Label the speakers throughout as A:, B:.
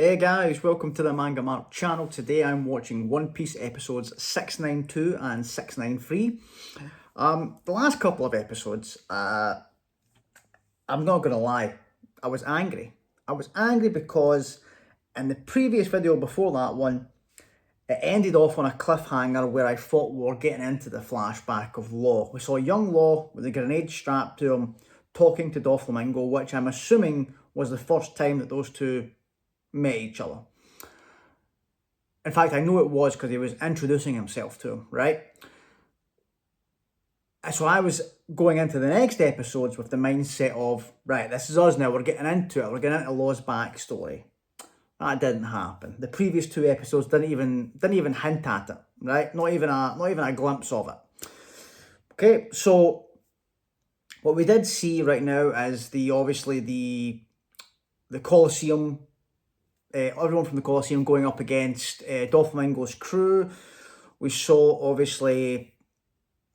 A: Hey guys, welcome to the MangaMark channel. Today I'm watching One Piece episodes 692 and 693. The last couple of episodes, I'm not going to lie, I was angry. I was angry because in the previous video before that one, it ended off on a cliffhanger where I thought we were getting into the flashback of Law. We saw young Law with a grenade strapped to him, talking to Doflamingo, which I'm assuming was the first time that those two met each other. In fact, I know it was because he was introducing himself to him, right? So I was going into the next episodes with the mindset of, right, this is us now, we're getting into it, we're getting into Law's backstory. That didn't happen. The previous two episodes didn't even hint at it, right? Not even a glimpse of it. Okay, so what we did see right now is obviously the Colosseum. Everyone from the Colosseum going up against Doflamingo's crew. We saw, obviously,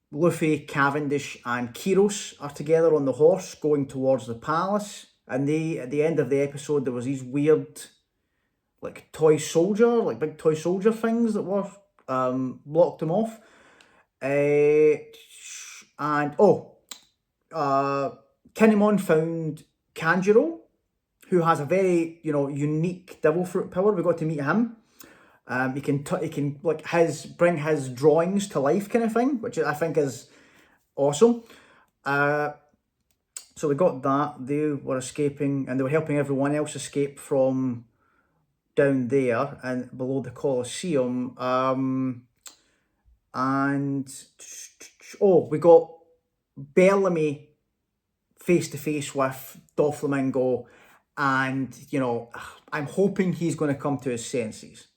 A: Luffy, Cavendish and Kyros are together on the horse going towards the palace. And at the end of the episode, there was these weird, like, big toy soldier things that were blocked them off. Kinemon found Kanjuro, who has a very, unique devil fruit power. We got to meet him. He can like bring his drawings to life, kind of thing, which I think is awesome. So we got that. They were escaping, and they were helping everyone else escape from down there and below the Colosseum. We got Bellamy face to face with Doflamingo. And, I'm hoping he's going to come to his senses.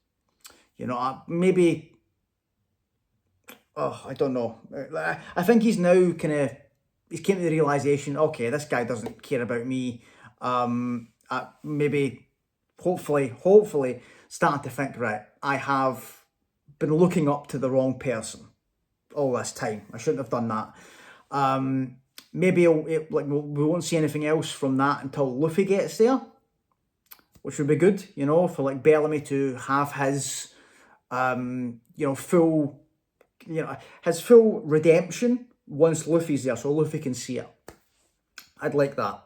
A: Maybe, I don't know. I think he's now he's came to the realization, okay, this guy doesn't care about me. Maybe, hopefully, starting to think, right, I have been looking up to the wrong person all this time. I shouldn't have done that. Maybe we won't see anything else from that until Luffy gets there, which would be good, for like Bellamy to have his, his full redemption once Luffy's there, so Luffy can see it. I'd like that.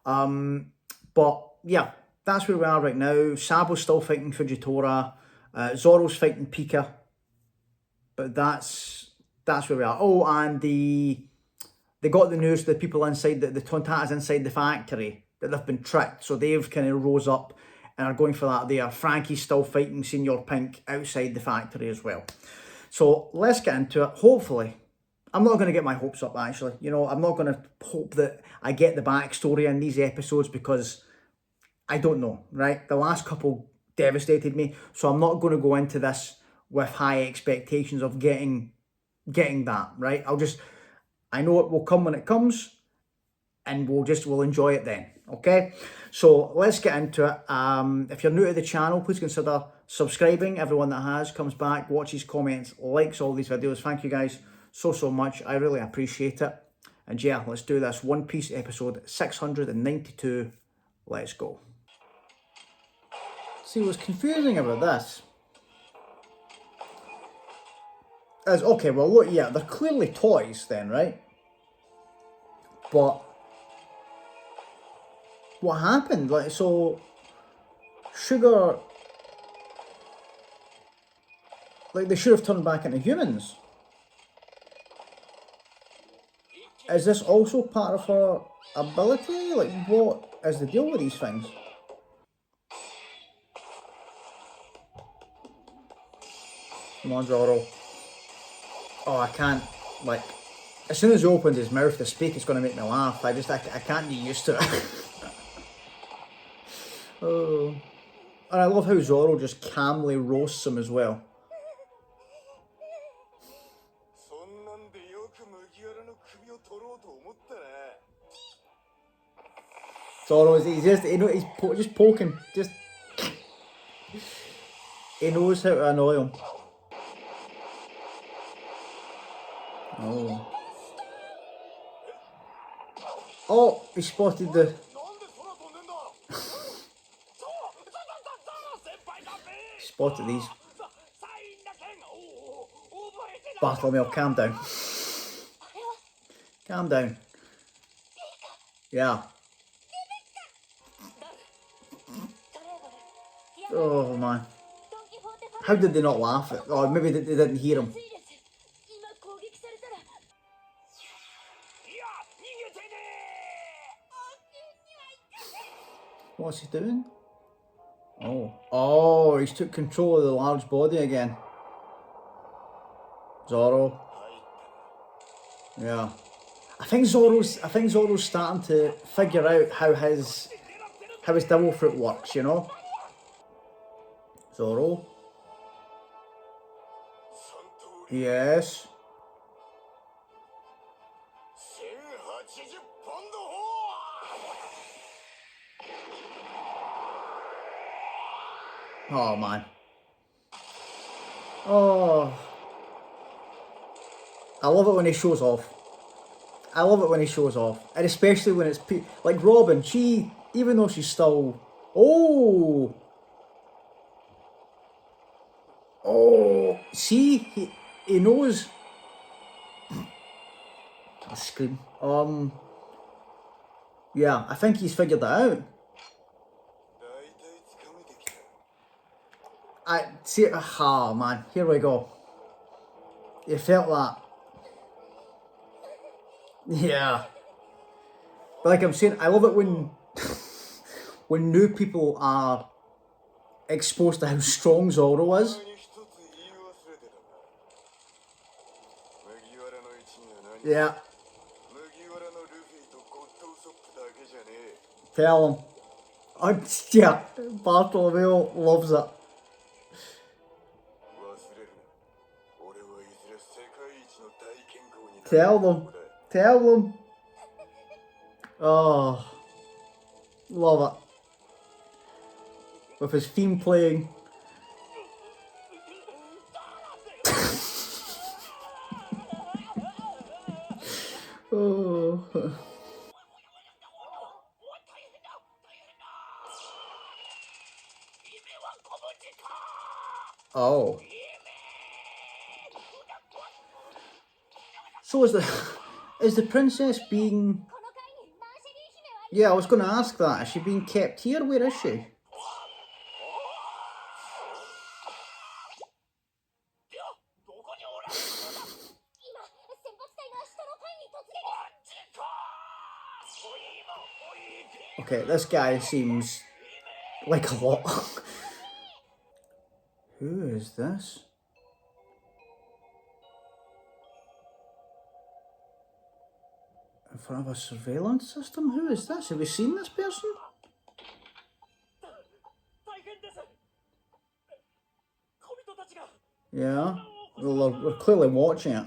A: But yeah, that's where we are right now. Sabo's still fighting Fujitora. Zoro's fighting Pica. But that's where we are. Oh, and they got the news that the people inside, the Tontatas inside the factory, that they've been tricked. So they've kind of rose up and are going for that there. Franky's still fighting Senor Pink outside the factory as well. So let's get into it. Hopefully, I'm not going to get my hopes up, actually. I'm not going to hope that I get the backstory in these episodes because I don't know, right? The last couple devastated me. So I'm not going to go into this with high expectations of getting that, right? I know it will come when it comes, and we'll enjoy it then, okay? So let's get into it. If you're new to the channel, please consider subscribing. Everyone that has comes back, watches, comments, likes all these videos. Thank you guys so much. I really appreciate it. And yeah, let's do this. One Piece episode 692. Let's go. See, what's confusing about this is, okay, well, look, yeah, they're clearly toys then, right? But what happened? Like, so Sugar, like, they should have turned back into humans. Is this also part of her ability? Like, what is the deal with these things? Come on, Zoro. Oh, I can't, like, as soon as he opens his mouth to speak, it's going to make me laugh. I can't get used to it. Oh. And I love how Zoro just calmly roasts him as well. Zoro, he's just poking. He knows how to annoy him. Oh. Oh, he spotted the... Spotted these. Bartholomew, calm down. Calm down. Yeah. Oh man. How did they not laugh at? Or maybe they didn't hear him. What's he doing? Oh. Oh, he's took control of the large body again. Zoro. Yeah. I think Zoro's starting to figure out how his devil fruit works, you know? Zoro. Yes. Oh man. Oh. I love it when he shows off. I love it when he shows off. And especially when it's like Robin, even though she's still... Oh! Oh! See? He knows... I scream. Yeah, I think he's figured that out. I see. Ah, man, here we go. You felt that, yeah. But like I'm saying, I love it when when new people are exposed to how strong Zoro is. Yeah. Tell him. Yeah, Bartholomew loves it. Tell them. Tell them. Oh, love it. With his theme playing. Oh. Oh. So is the princess being... Yeah, I was going to ask that. Is she being kept here? Where is she? Okay, this guy seems like a lot. Who is this? In front of a surveillance system? Who is this? Have we seen this person? Yeah, well, we're clearly watching it.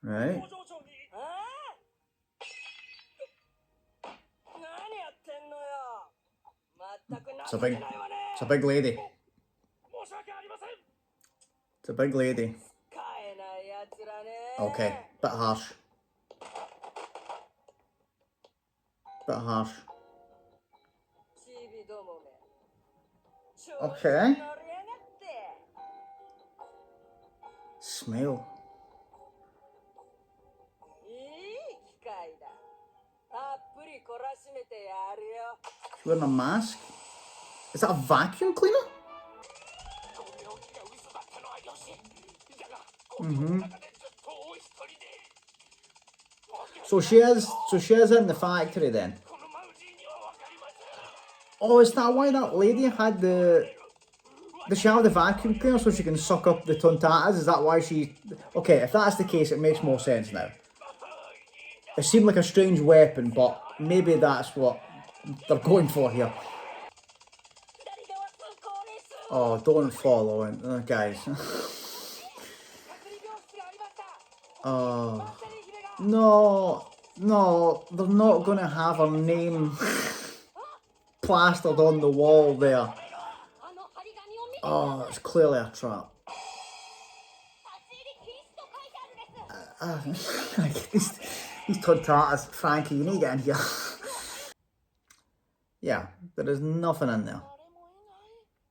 A: Right. It's a big lady. It's a big lady. Okay, bit harsh. Bit harsh. Okay. Smell. She's wearing a mask. Is that a vacuum cleaner? So she is in the factory then. Oh, is that why that lady had the... Does she have the vacuum cleaner so she can suck up the tontatas? Is that why she... Okay, if that's the case, it makes more sense now. It seemed like a strange weapon, but maybe that's what they're going for here. Oh, don't follow him, guys. Oh, no, they're not going to have her name plastered on the wall there. Oh, it's clearly a trap. These tontatas, Franky, you need to get in here. Yeah, there is nothing in there.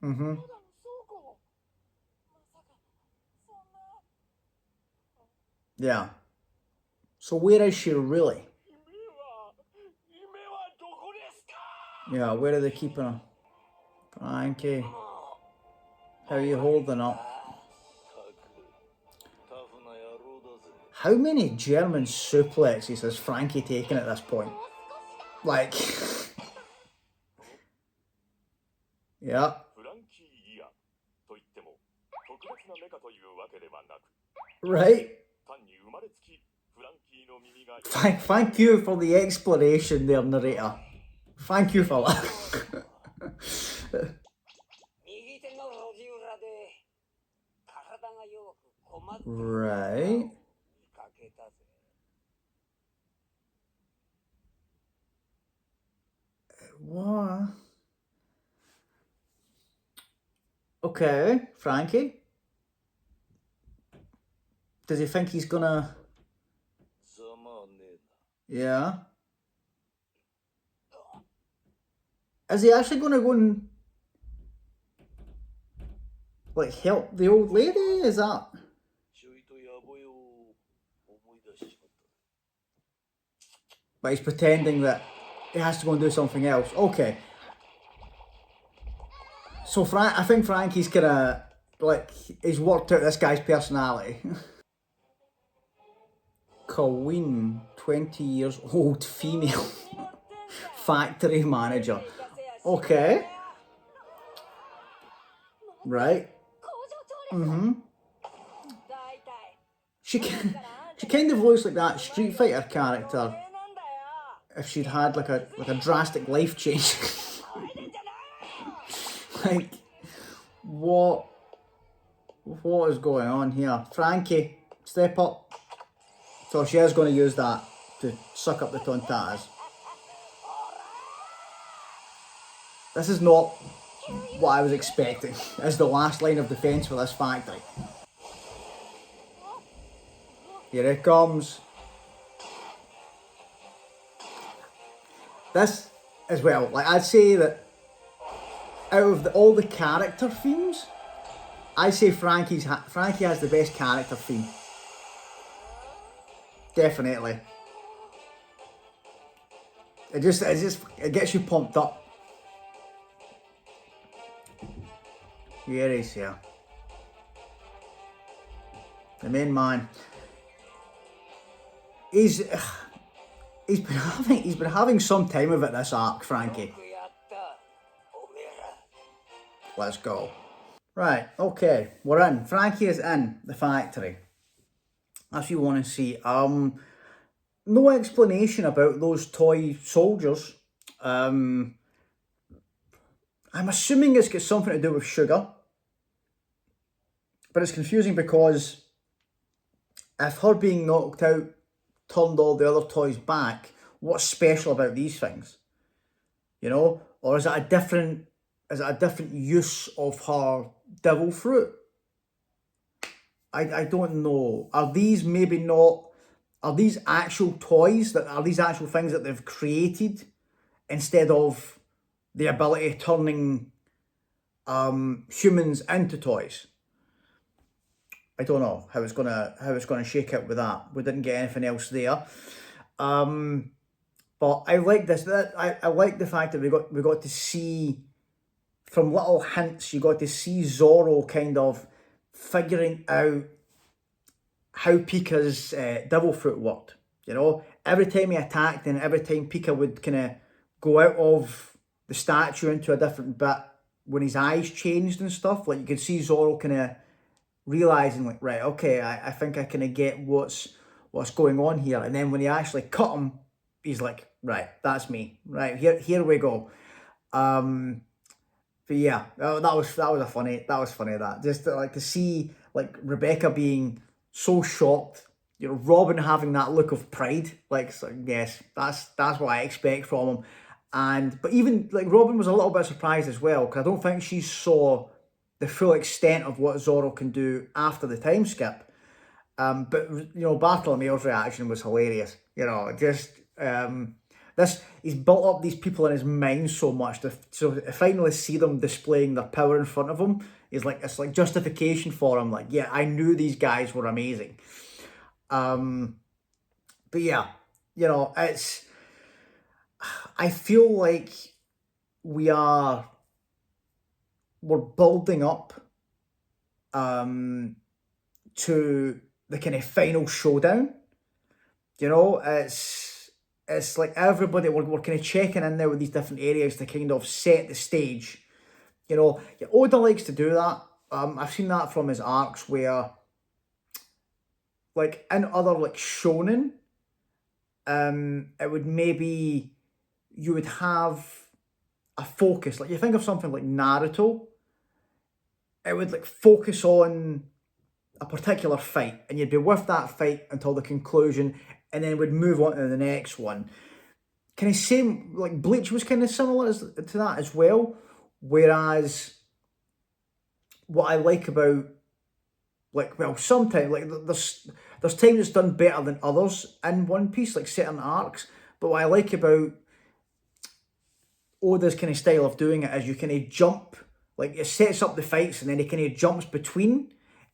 A: Mm-hmm. Yeah. So where is she really? Yeah, where are they keeping her? Franky, how are you holding up? How many German suplexes has Franky taken at this point? Like, yeah. Right? Thank you for the explanation there, narrator. Thank you for that. Right. What? Okay, Franky. Does he think he's gonna... Yeah. Is he actually gonna go and like help the old lady? Is that? But he's pretending that he has to go and do something else. Okay. So I think Franky's kinda like he's worked out this guy's personality. Kuween, 20 years old female factory manager. Okay. Right. Mm-hmm. She kind of looks like that Street Fighter character if she'd had like a drastic life change. Like, what is going on here? Franky, step up. So she is going to use that to suck up the tontatas. This is not what I was expecting as the last line of defence for this factory. Here it comes. This as well, like I'd say that out of all the character themes, I say Franky has the best character theme. Definitely. It gets you pumped up. Here he is here. The main man. He's been having some time of it this arc, Franky. Let's go. Right, okay, we're in. Franky is in the factory. That's what you want to see. No explanation about those toy soldiers. I'm assuming it's got something to do with sugar. But it's confusing because if her being knocked out turned all the other toys back, what's special about these things? You know? Or is it a different use of her devil fruit? I don't know. Are these actual toys are these actual things that they've created instead of the ability of turning humans into toys? I don't know how it's gonna shake out with that. We didn't get anything else there. But I like this. I like the fact that we got to see from little hints. You got to see Zoro kind of figuring out how Pica's devil fruit worked. You know, every time he attacked and every time Pica would kind of go out of the statue into a different bit, when his eyes changed and stuff, like you could see Zoro kind of realizing like, right, okay, I think I kind of get what's going on here. And then when he actually cut him, he's like, right, that's me. Right, here we go. But yeah, that was funny. That just like to see like Rebecca being so shocked, you know, Robin having that look of pride, like so, yes, that's what I expect from him. But even like Robin was a little bit surprised as well because I don't think she saw the full extent of what Zoro can do after the time skip. But you know, Bartolomeo's reaction was hilarious. You know, just he's built up these people in his mind so much so to finally see them displaying their power in front of him is like, it's like justification for him. Like, yeah, I knew these guys were amazing. But yeah, you know, I feel like we're building up to the kind of final showdown. You know, it's like everybody, we're kind of checking in there with these different areas to kind of set the stage. You know, yeah, Oda likes to do that. I've seen that from his arcs where, like in other like shonen, it would maybe, you would have a focus. Like you think of something like Naruto, it would like focus on a particular fight, and you'd be with that fight until the conclusion, and then would move on to the next one. Kind of same, like Bleach was kind of similar to that as well. Whereas what I like about, like, well, sometimes like there's times it's done better than others in One Piece, like certain arcs. But what I like about Oda's kind of style of doing it is you kind of jump, like it sets up the fights and then it kind of jumps between.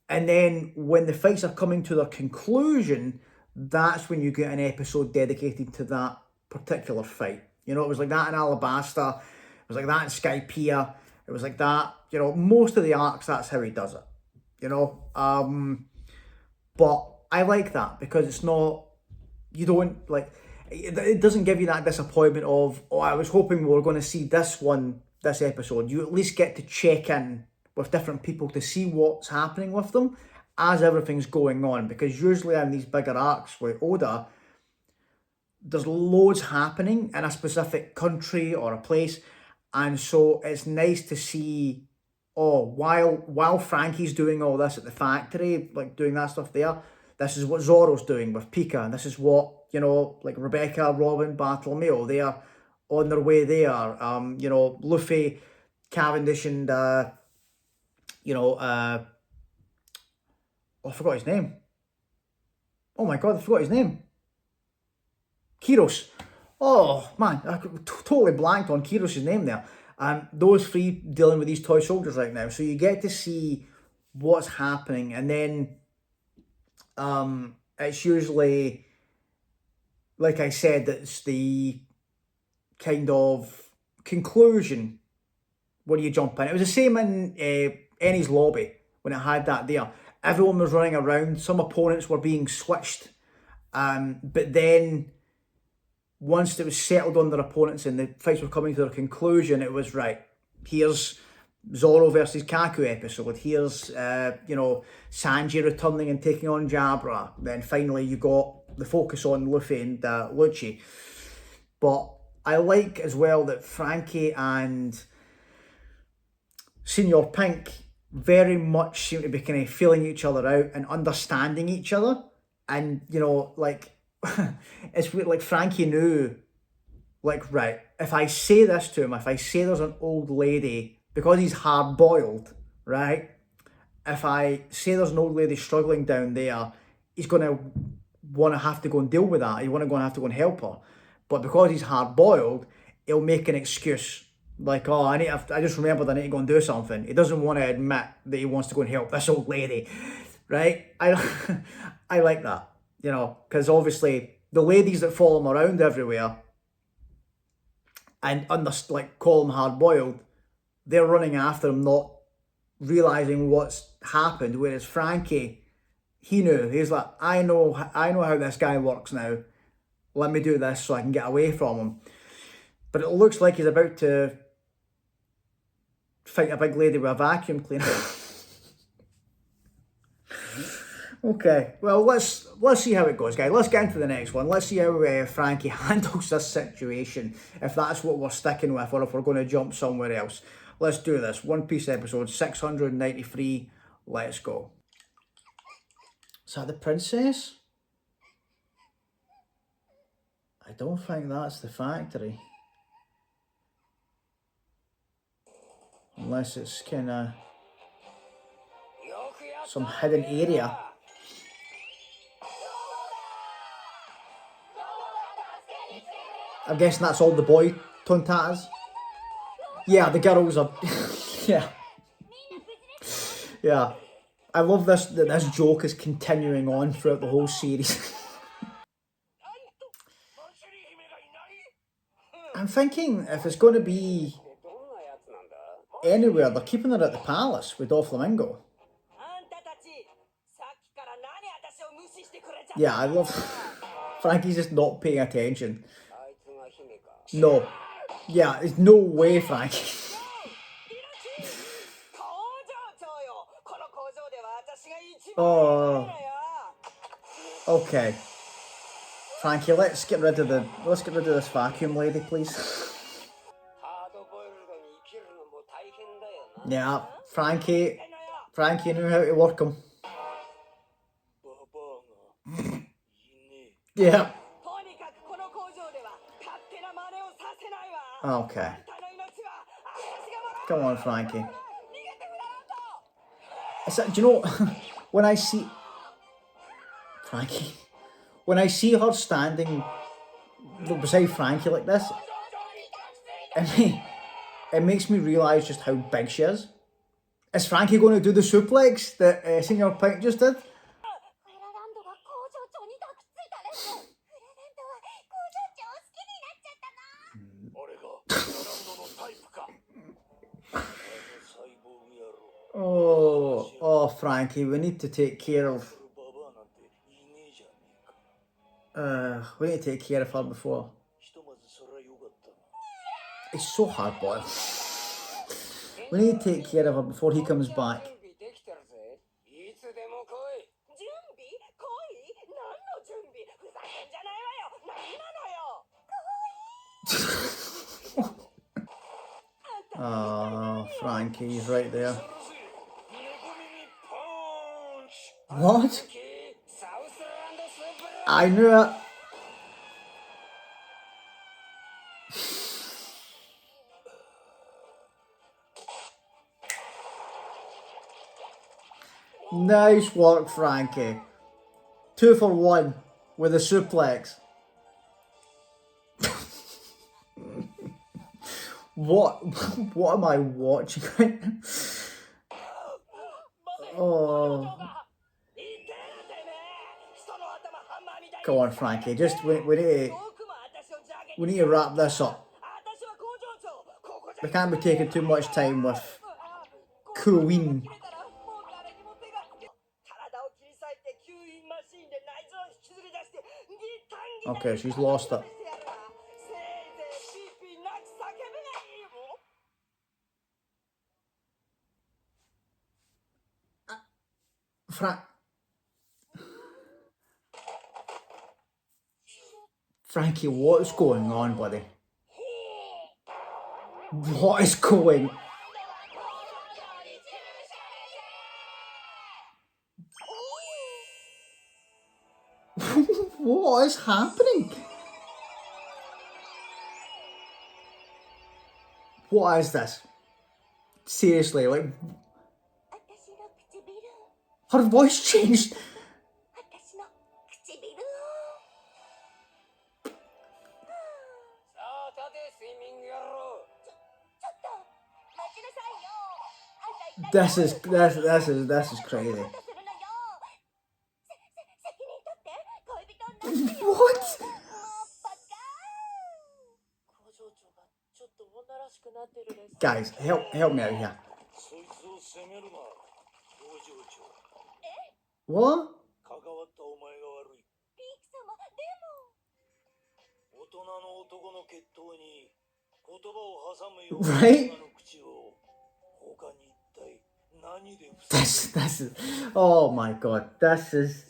A: And then when the fights are coming to their conclusion, that's when you get an episode dedicated to that particular fight. You know, it was like that in Alabasta, it was like that in Skypiea, it was like that, you know, most of the arcs, that's how he does it, you know. But I like that because it's not, you don't, like, it doesn't give you that disappointment of, oh, I was hoping we were going to see this episode. You at least get to check in with different people to see what's happening with them as everything's going on. Because usually in these bigger arcs with Oda, there's loads happening in a specific country or a place. And so it's nice to see, oh, while Franky's doing all this at the factory, like doing that stuff there, this is what Zoro's doing with Pica, and this is what, you know, like Rebecca, Robin, Bartolomeo, they are on their way there. You know, Luffy, Cavendish, and you know, oh, I forgot his name. Oh my god, I forgot his name. Kiros. Oh man, I totally blanked on Kiros' name there. Those three dealing with these toy soldiers right now. So you get to see what's happening, and then it's usually, like I said, it's the kind of conclusion where you jump in. It was the same in Enies Lobby when it had that there. Everyone was running around. Some opponents were being switched. But then once it was settled on their opponents and the fights were coming to their conclusion, it was right. Here's Zoro versus Kaku episode. Here's, you know, Sanji returning and taking on Jabra. Then finally you got the focus on Luffy and Lucci. But I like as well that Franky and Senor Pink very much seem to be kind of feeling each other out and understanding each other. And, you know, like, it's weird, like Franky knew, like, right, if I say this to him, if I say there's an old lady, because he's hard-boiled, right, if I say there's an old lady struggling down there, he's going to want to have to go and deal with that. He's going to have to go and help her. But because he's hard-boiled, he'll make an excuse. Like, oh, I just remembered I need to go and do something. He doesn't want to admit that he wants to go and help this old lady, right? I like that, you know, because obviously the ladies that follow him around everywhere and like call him hard-boiled, they're running after him, not realising what's happened. Whereas Franky, he knew. He's like, I know how this guy works now. Let me do this so I can get away from him. But it looks like he's about to fight a big lady with a vacuum cleaner. Okay, well, let's see how it goes, guys. Let's get into the next one. Let's see how Franky handles this situation, if that's what we're sticking with, or if we're going to jump somewhere else. Let's do this. One Piece episode 693. Let's go. Is that the princess? I don't think that's the factory. Unless it's kind of some hidden area. I'm guessing that's all the boy tontatas. Yeah, the girls are. Yeah. Yeah. I love this, that this joke is continuing on throughout the whole series. I'm thinking if it's going to be anywhere, they're keeping her at the palace with Doflamingo. Yeah, I love... Franky's just not paying attention. No. Yeah, there's no way, Franky. Oh. Okay. Franky, let's get rid of this vacuum lady, please. Yeah, Franky knew how to work him. Yeah. Okay. Come on, Franky. Do you know, when I see... Franky... When I see her standing beside Franky like this, it makes me realise just how big she is. Is Franky going to do the suplex that Senor Pink just did? Oh, Franky, we need to take care of... we need to take care of her before... It's so hard, boy. We need to take care of her before he comes back. Oh, Franky's right there. What? I knew it. Nice work, Franky. 2 for 1 with a suplex. What am I watching right now? Oh. Come on, Franky. Just we need to wrap this up. We can't be taking too much time with Kuween. Okay, she's lost it. Franky, what's going on, buddy? What is going... What is happening? What is this? Seriously, like... Her voice changed. This is crazy. What? Guys, help me out here. What? Right? This is, oh my god, this is...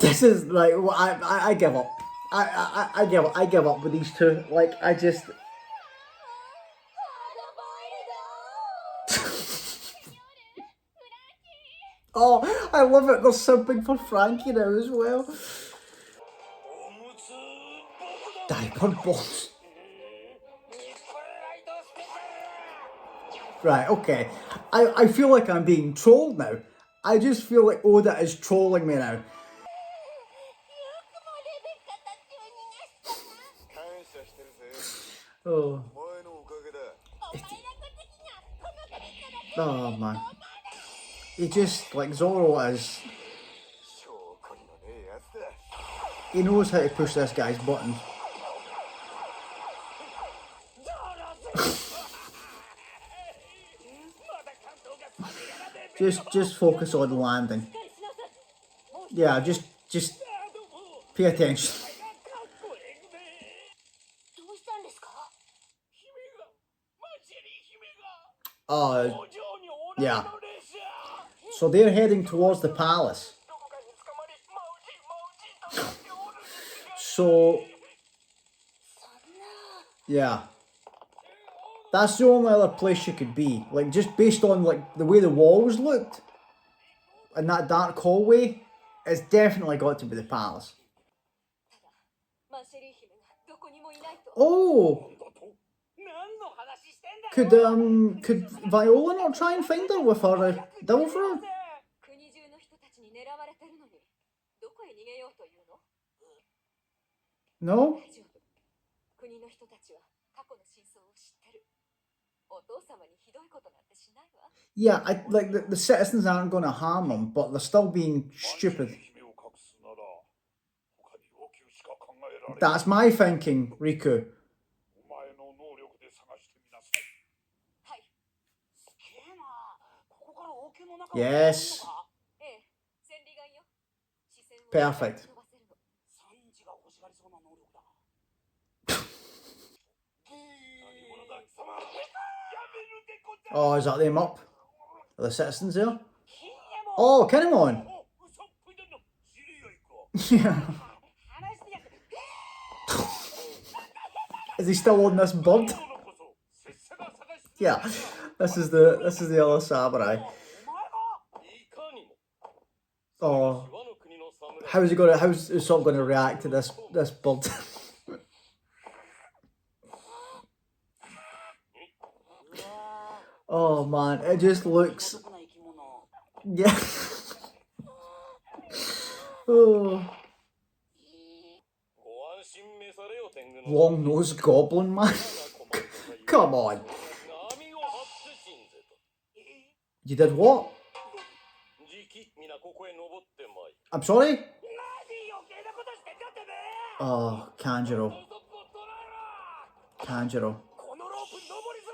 A: This is like, I give up. I give up with these two. Like, I just... Oh, I love it. They're simping for Franky now as well. Die, God balls. Right, okay. I feel like I'm being trolled now. I just feel like Oda is trolling me now. Oh. Oh man. He just, like Zoro is, he knows how to push this guy's buttons. just focus on landing. Yeah, just pay attention. Yeah. So they're heading towards the palace. So, yeah. That's the only other place you could be. Like, just based on, like, the way the walls looked, and that dark hallway, it's definitely got to be the palace. Oh! Could Viola not try and find her with her devil fruit? No? Yeah, like the citizens aren't going to harm him, but they're still being stupid. That's my thinking, Riku. Yes. Perfect. Oh, is that them up? Are the citizens there? Oh, Kinemon! Yeah. Is he still on this bird? Yeah. This is the other samurai. Oh. How's Usopp gonna react to this bird? Oh man, it just looks, yeah. Oh. Long-nosed goblin man. Come on. You did what? I'm sorry? Oh, Kanjuro.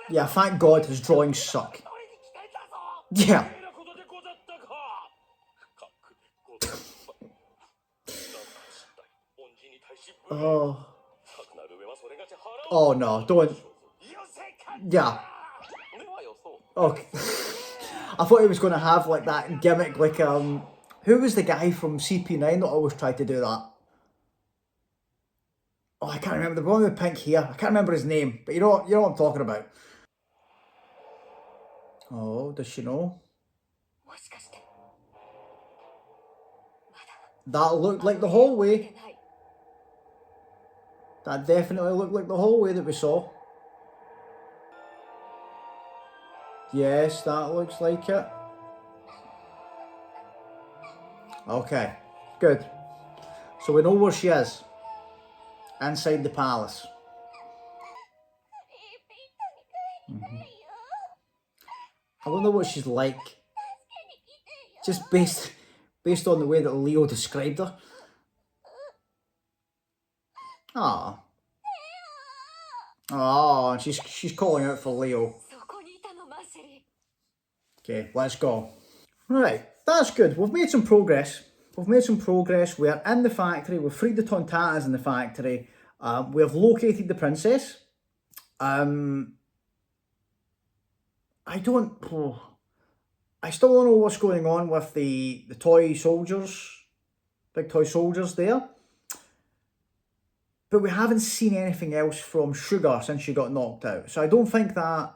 A: Yeah, thank God his drawings suck. Yeah. Oh. Oh no, don't. Yeah. Okay. I thought he was going to have like that gimmick, like who was the guy from CP9 that always tried to do that? Oh, I can't remember, the one with pink hair. I can't remember his name, but you know what I'm talking about. Oh, does she know? That looked like the hallway. That definitely looked like the hallway that we saw. Yes, that looks like it. Okay, good. So we know where she is. Inside the palace. I wonder what she's like. Just based on the way that Leo described her. Ah. Oh, she's calling out for Leo. Okay, let's go. Right, that's good. We've made some progress. We're in the factory. We've freed the Tontatas in the factory. We have located the princess. I still don't know what's going on with the toy soldiers, big toy soldiers there. But we haven't seen anything else from Sugar since she got knocked out. So I don't think that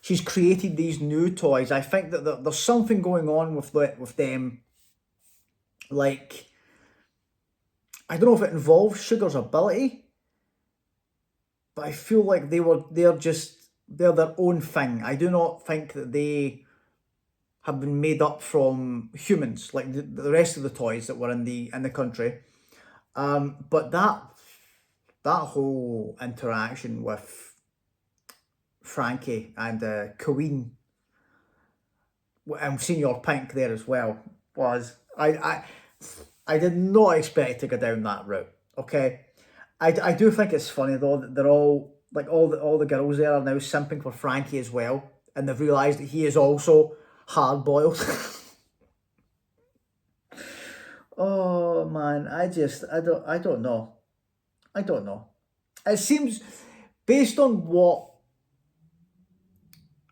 A: she's created these new toys. I think that there's something going on with them. Like, I don't know if it involves Sugar's ability, but I feel like they're their own thing. I do not think that they have been made up from humans like the rest of the toys that were in the country. But that whole interaction with Franky and Kuween and Senor Pink there as well was I did not expect to go down that route. Okay, I do think it's funny though that they're all like all the girls there are now simping for Franky as well, and they've realised that he is also hard boiled. Oh man, I don't know. I don't know. It seems based on what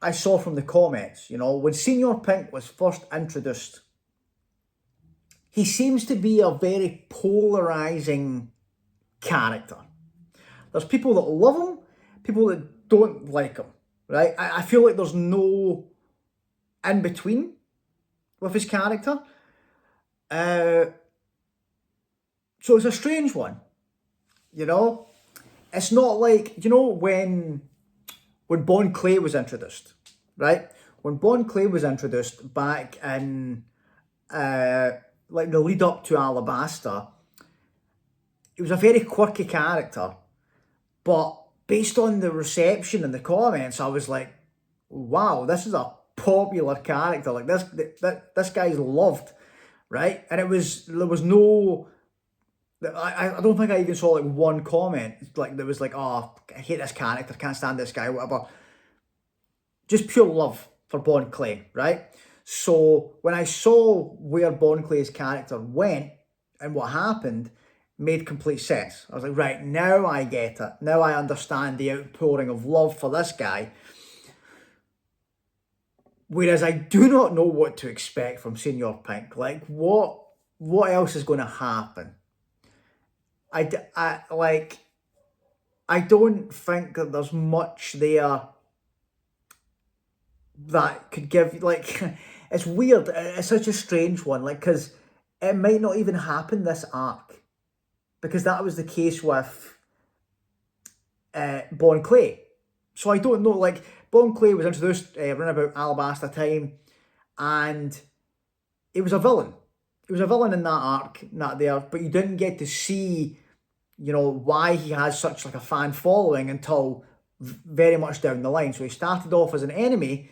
A: I saw from the comments, when Senor Pink was first introduced, he seems to be a very polarizing character. There's people that love him, people that don't like him, right? I feel like there's no in between with his character. So it's a strange one, you know? It's not like, when Bon Clay was introduced, right? When Bon Clay was introduced back in like the lead up to Alabasta, it was a very quirky character, but based on the reception and the comments, I was like, wow, this is a popular character. Like this guy's loved, right? And there was no. I don't think I even saw like one comment like that was like, oh, I hate this character, can't stand this guy, whatever. Just pure love for Bon Clay, right? So when I saw where Bon Clay's character went and what happened, made complete sense. I was like, right, now I get it. Now I understand the outpouring of love for this guy. Whereas I do not know what to expect from Senor Pink. Like, what else is going to happen? I don't think that there's much there that could give, like, it's weird. It's such a strange one, like, because it might not even happen this arc. Because that was the case with Bon Clay. So I don't know, like, Bon Clay was introduced around about Alabasta time, and he was a villain. He was a villain in that arc, not there, but you didn't get to see, why he has such like a fan following until very much down the line. So he started off as an enemy,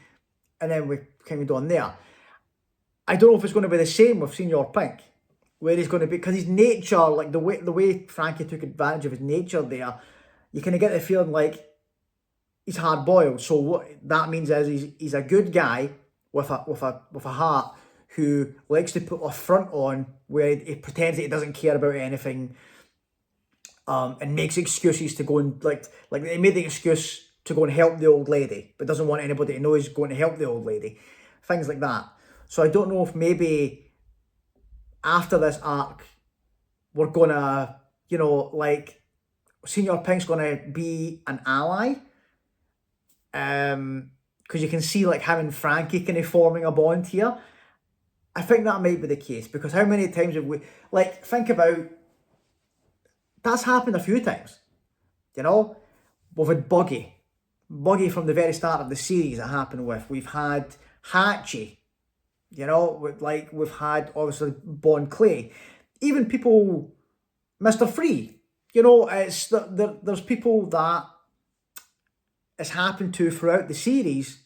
A: and then we came on there. I don't know if it's going to be the same with Senor Pink, where he's going to be, because his nature, like the way Franky took advantage of his nature there, you kind of get the feeling like he's hard boiled. So what that means is he's a good guy with a heart who likes to put a front on where he pretends that he doesn't care about anything, and makes excuses to go and like he made the excuse to go and help the old lady, but doesn't want anybody to know he's going to help the old lady, things like that. So I don't know if maybe after this arc we're gonna, like Senor Pink's gonna be an ally, because you can see like him and Franky kind of forming a bond here. I think that might be the case, because how many times have we, like, think about, that's happened a few times, We've had Buggy from the very start of the series that happened with. We've had Hachi, we've had obviously Bon Clay, even people, Mr. Free, it's there's people that it's happened to throughout the series,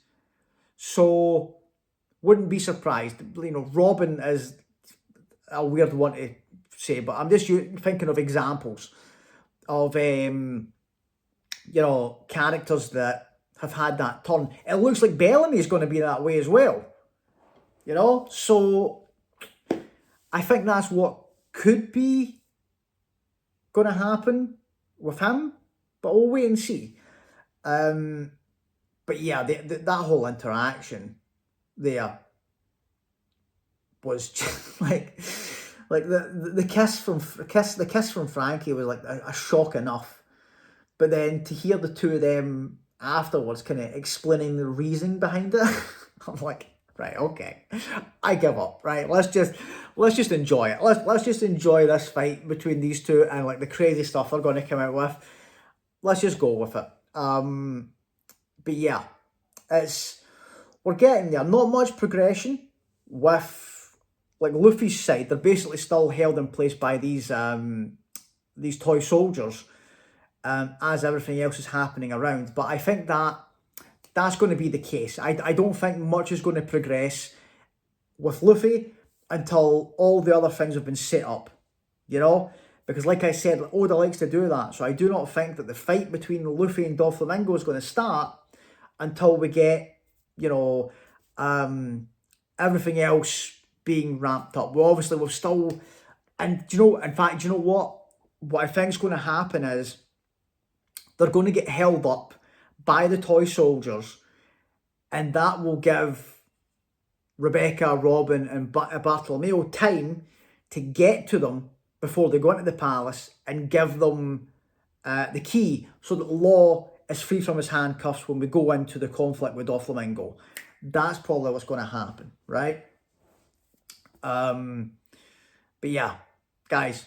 A: so wouldn't be surprised. Robin is a weird one to say, but I'm just thinking of examples of characters that have had that turn. It looks like Bellamy is going to be that way as well. So I think that's what could be going to happen with him, but we'll wait and see. But yeah, that whole interaction there was just like the kiss from Franky was like a shock enough, but then to hear the two of them afterwards kind of explaining the reasoning behind it, I'm like, right, okay, I give up. Right, let's just enjoy it. Let's just enjoy this fight between these two and like the crazy stuff they're going to come out with. let's just go with it. But yeah, we're getting there. Not much progression with like Luffy's side. They're basically still held in place by these toy soldiers, as everything else is happening around. But I think that's going to be the case. I don't think much is going to progress with Luffy until all the other things have been set up, you know? Because like I said, Oda likes to do that. So I do not think that the fight between Luffy and Doflamingo is going to start until we get, you know, everything else being ramped up. Well, obviously, we've still... And, you know, in fact, you know what? What I think is going to happen is they're going to get held up by the toy soldiers, and that will give Rebecca, Robin, and Bartolomeo time to get to them before they go into the palace and give them the key so that Law is free from his handcuffs when we go into the conflict with Doflamingo. That's probably what's going to happen, right? But yeah, guys,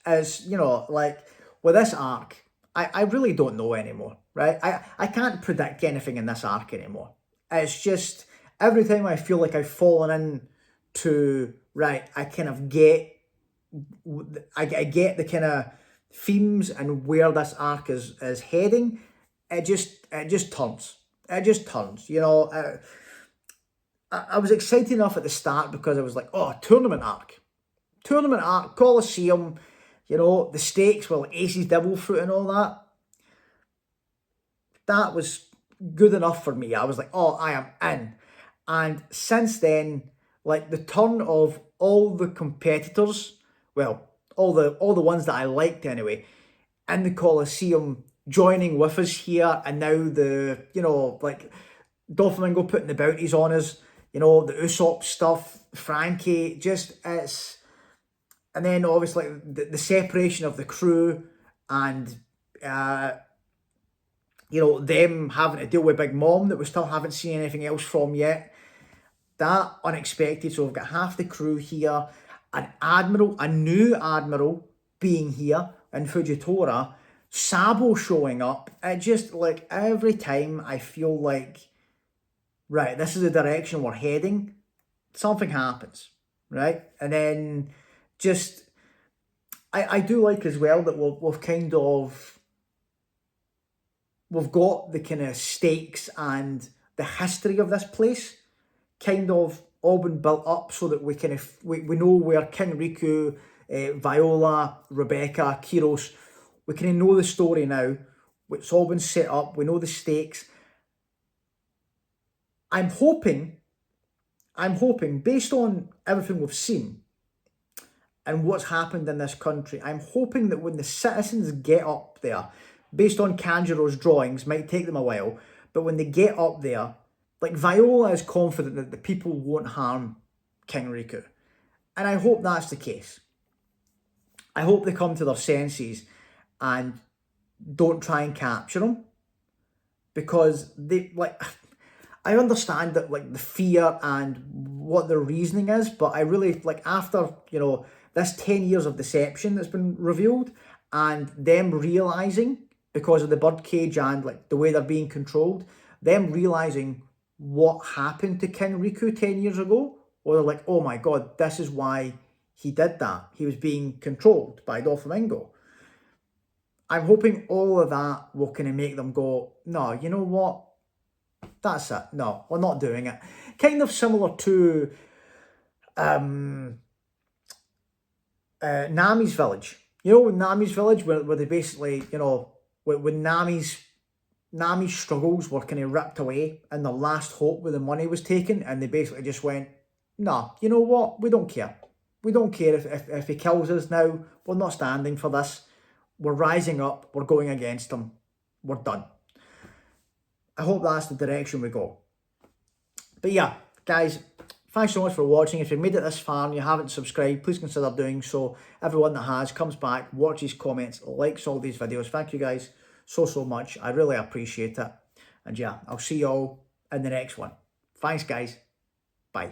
A: as you know, like with this arc, I really don't know anymore, right? I can't predict anything in this arc anymore. It's just every time I feel like I've fallen into, right, I kind of get, I get the kind of themes and where this arc is heading. It just turns. It just turns, you know. I was excited enough at the start because I was like, oh, tournament arc, Colosseum, you know, the stakes were like Ace's Devil Fruit and all that. That was good enough for me. I was like, oh, I am in. And since then, like the turn of all the competitors, well, all the ones that I liked anyway, in the Colosseum joining with us here, and now the, you know, like Doflamingo putting the bounties on us, you know, the Usopp stuff, Franky, just it's... And then obviously the separation of the crew and, you know, them having to deal with Big Mom that we still haven't seen anything else from yet. That unexpected. So we've got half the crew here. An admiral, a new admiral being here in Fujitora. Sabo showing up. It just, like, every time I feel like, right, this is the direction we're heading, something happens, right? And then just, I do like as well that we've kind of, we've got the kind of stakes and the history of this place kind of all been built up so that we kind of, we know where King Riku, Viola, Rebecca, Kiros, we kind of know the story now. It's all been set up. We know the stakes. I'm hoping, based on everything we've seen and what's happened in this country, I'm hoping that when the citizens get up there, based on Kanjuro's drawings, might take them a while, but when they get up there, like Viola is confident that the people won't harm King Riku. And I hope that's the case. I hope they come to their senses and don't try and capture him, because they, like, I understand that, like, the fear and what their reasoning is, but I really, like, after, you know, this 10 years of deception that's been revealed and them realising, because of the birdcage and, like, the way they're being controlled, them realising what happened to King Riku 10 years ago, or they're like, oh my god, this is why he did that. He was being controlled by Doflamingo. I'm hoping all of that will kind of make them go, no, you know what? That's it. No, we're not doing it. Kind of similar to Nami's village. You know, Nami's village, where they basically, you know, when Nami's struggles were kind of ripped away and the last hope where the money was taken, and they basically just went, nah, you know what? We don't care. We don't care if he kills us now. We're not standing for this. We're rising up. We're going against him. We're done. I hope that's the direction we go. But yeah, guys, thanks so much for watching. If you've made it this far and you haven't subscribed, please consider doing so. Everyone that has comes back, watches, comments, likes all these videos. Thank you guys so much. I really appreciate it. And yeah, I'll see you all in the next one. Thanks, guys. Bye.